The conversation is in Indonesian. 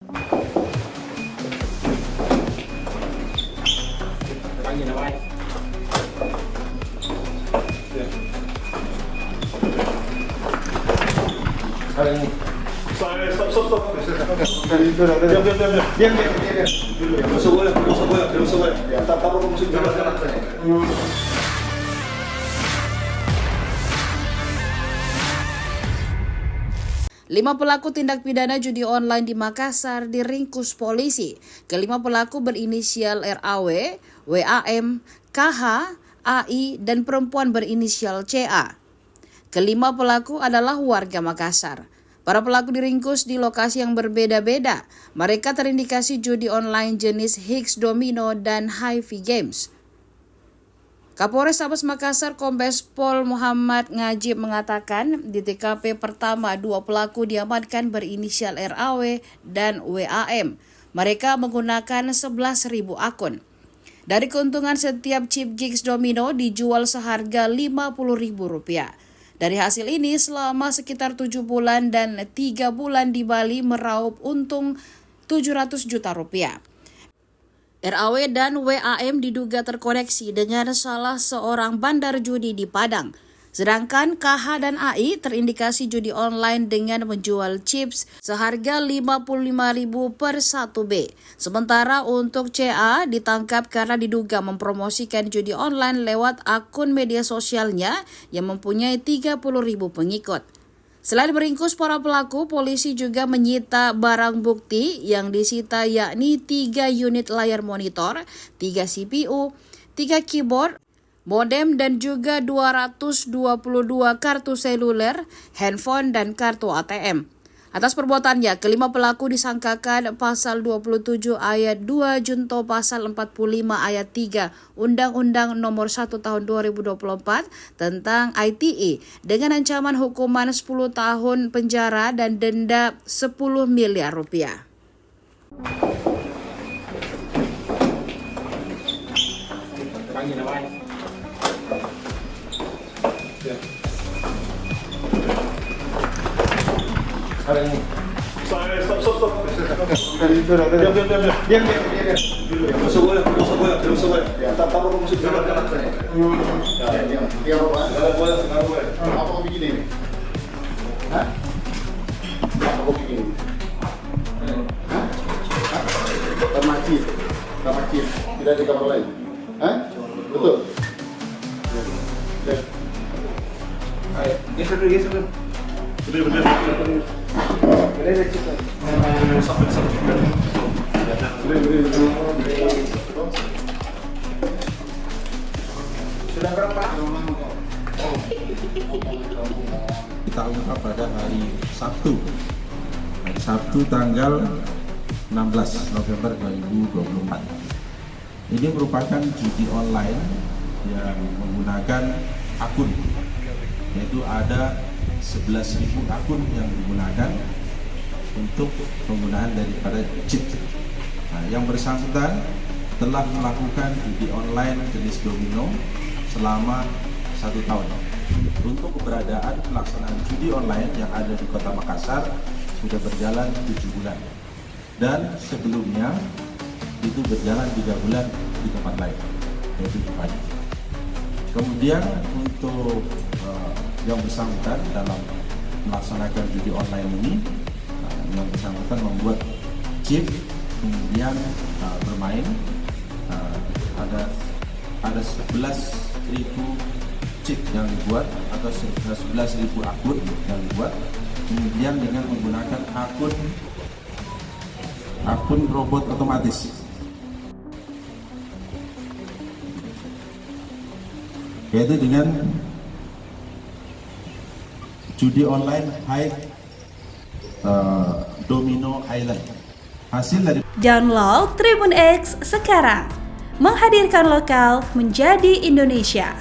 Stop. Diam. Masuk boleh. Ya, taruh musik jalan. 5 pelaku tindak pidana judi online di Makassar diringkus polisi. Kelima pelaku berinisial RAW, WAM, KH, AI, dan perempuan berinisial CA. Kelima pelaku adalah warga Makassar. Para pelaku diringkus di lokasi yang berbeda-beda. Mereka terindikasi judi online jenis Hicks Domino dan Hi-Fi Games. Kapolres Tabes Makassar Kombes Pol Muhammad Ngajib mengatakan di TKP pertama 2 pelaku diamankan berinisial RAW dan WAM. Mereka menggunakan 11.000 akun. Dari keuntungan setiap chip gigs domino dijual seharga Rp50.000. Dari hasil ini selama sekitar 7 bulan dan 3 bulan di Bali meraup untung Rp700 juta. RAW dan WAM diduga terkoneksi dengan salah seorang bandar judi di Padang. Sedangkan KH dan AI terindikasi judi online dengan menjual chips seharga Rp55.000 per 1B. Sementara untuk CA ditangkap karena diduga mempromosikan judi online lewat akun media sosialnya yang mempunyai 30.000 pengikut. Selain meringkus para pelaku, polisi juga menyita barang bukti yang disita yakni 3 unit layar monitor, 3 CPU, 3 keyboard, modem dan juga 222 kartu seluler, handphone dan kartu ATM. Atas perbuatannya, kelima pelaku disangkakan pasal 27 ayat 2 junto pasal 45 ayat 3 Undang-Undang Nomor 1 Tahun 2024 tentang ITE dengan ancaman hukuman 10 tahun penjara dan denda Rp10 miliar. Stop. Diam. Masuk boleh. Ya, taruh musik jalan. Ya, boleh. Apa kau bikin ini? Hah? Apa kau bikin ini? Kamar kecil. Tidak ada kamar lain. Hah? Betul. Ayo, geser dulu. Bener. Sudah berapa? Kita ungkap pada hari Sabtu tanggal 16 November 2024. Ini merupakan judi online yang menggunakan akun, yaitu ada 11.000 akun yang digunakan untuk penggunaan daripada chip. Nah, yang bersangkutan telah melakukan judi online jenis domino selama 1 tahun. Untuk keberadaan pelaksanaan judi online yang ada di Kota Makassar sudah berjalan 7 bulan. Dan sebelumnya itu berjalan 3 bulan di tempat lain, yaitu di Padang. Kemudian untuk yang bersangkutan dalam melaksanakan judi online ini, yang bersangkutan membuat chip, kemudian bermain, ada 11.000 chip yang dibuat atau 11.000 akun yang dibuat, kemudian dengan menggunakan akun robot otomatis, yaitu dengan judi online Domino Island. Hasil dari download Tribun X sekarang, menghadirkan lokal menjadi Indonesia.